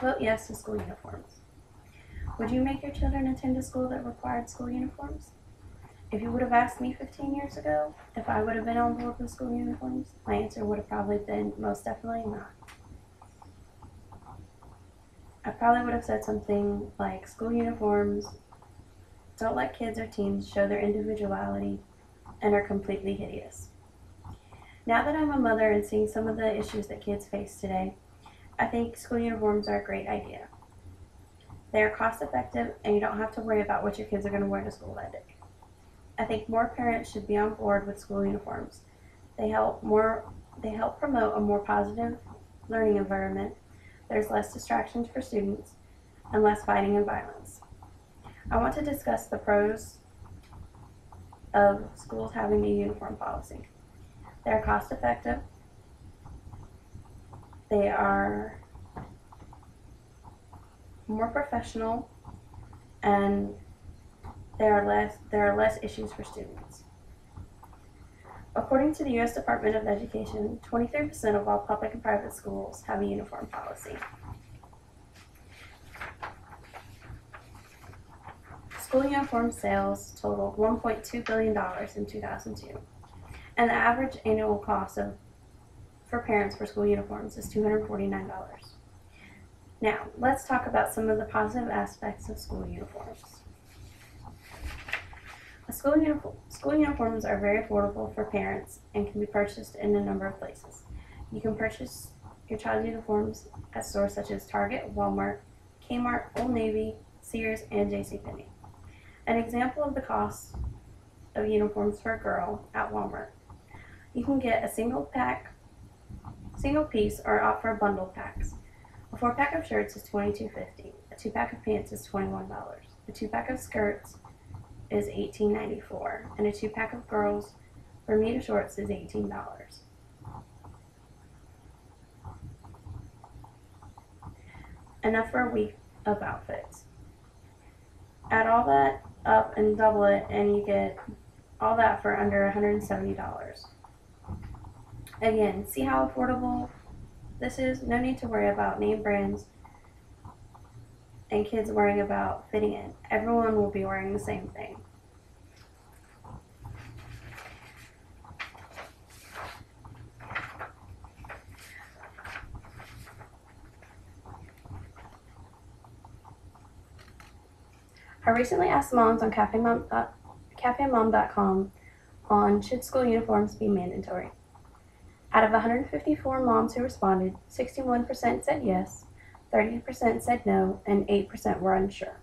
Vote yes to school uniforms. Would you make your children attend a school that required school uniforms? If you would have asked me 15 years ago if I would have been on board with school uniforms, my answer would have probably been most definitely not. I probably would have said something like school uniforms don't let kids or teens show their individuality and are completely hideous. Now that I'm a mother and seeing some of the issues that kids face today, I think school uniforms are a great idea. They are cost effective and you don't have to worry about what your kids are going to wear to school that day. I think more parents should be on board with school uniforms. They help promote a more positive learning environment. There's less distractions for students and less fighting and violence. I want to discuss the pros of schools having a uniform policy. They are cost effective. They are more professional, and there are less issues for students. According to the U.S. Department of Education, 23% of all public and private schools have a uniform policy. School uniform sales totaled $1.2 billion in 2002, and the average annual cost for parents for school uniforms is $249. Now, let's talk about some of the positive aspects of school uniforms. School uniforms are very affordable for parents and can be purchased in a number of places. You can purchase your child's uniforms at stores such as Target, Walmart, Kmart, Old Navy, Sears, and JCPenney. An example of the cost of uniforms for a girl at Walmart. You can get a single piece, or opt for bundle packs. A 4-pack of shirts is $22.50. A 2-pack of pants is $21. A 2-pack of skirts is $18.94, and a 2-pack of girls' Bermuda shorts is $18. Enough for a week of outfits. Add all that up and double it, and you get all that for under $170. Again, see how affordable this is? No need to worry about name brands and kids worrying about fitting in. Everyone will be wearing the same thing. I recently asked moms on cafemom.com on should school uniforms be mandatory. Out of 154 moms who responded, 61% said yes, 30% said no, and 8% were unsure.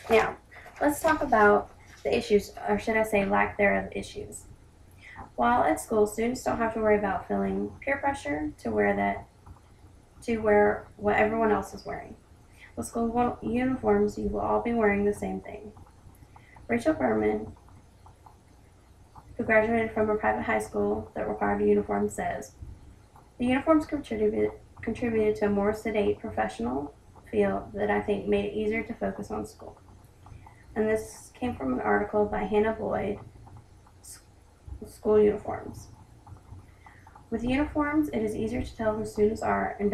Now, let's talk about the issues, or should I say lack thereof issues. While at school, students don't have to worry about feeling peer pressure to wear what everyone else is wearing. With school uniforms, you will all be wearing the same thing. Rachel Berman, who graduated from a private high school that required a uniform, says, "The uniforms contributed to a more sedate, professional feel that I think made it easier to focus on school." And this came from an article by Hannah Boyd, School Uniforms. With uniforms, it is easier to tell who students are and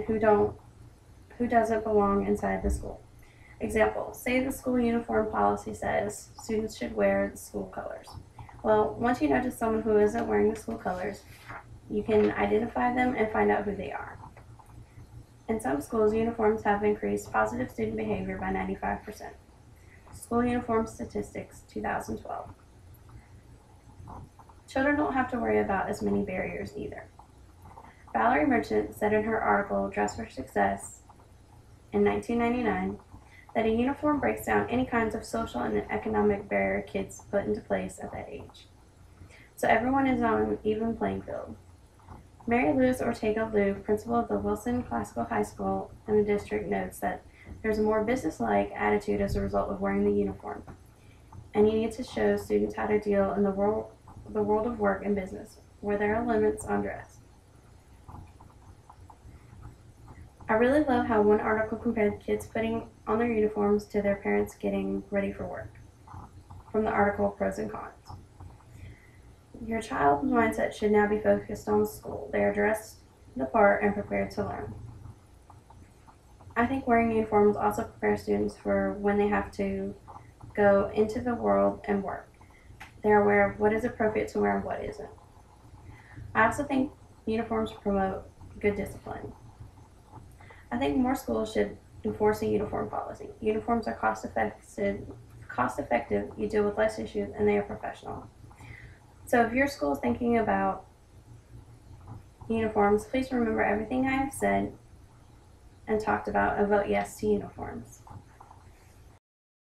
who doesn't belong inside the school. Example, say the school uniform policy says students should wear the school colors. Well, once you notice someone who isn't wearing the school colors, you can identify them and find out who they are. In some schools, uniforms have increased positive student behavior by 95%. School Uniform Statistics, 2012. Children don't have to worry about as many barriers either. Valerie Merchant said in her article, Dress for Success, in 1999, that a uniform breaks down any kinds of social and economic barrier kids put into place at that age. So everyone is on an even playing field. Mary Luz Ortega-Lu, principal of the Wilson Classical High School in the district, notes that there's a more business-like attitude as a result of wearing the uniform, and you need to show students how to deal in the world of work and business, where there are limits on dress. I really love how one article compared kids putting on their uniforms to their parents getting ready for work. From the article, Pros and Cons. Your child's mindset should now be focused on school. They are dressed the part and prepared to learn. I think wearing uniforms also prepares students for when they have to go into the world and work. They're aware of what is appropriate to wear and what isn't. I also think uniforms promote good discipline. I think more schools should enforce a uniform policy. Uniforms are cost effective, you deal with less issues, and they are professional. So if your school is thinking about uniforms, please remember everything I have said and talked about and vote yes to uniforms.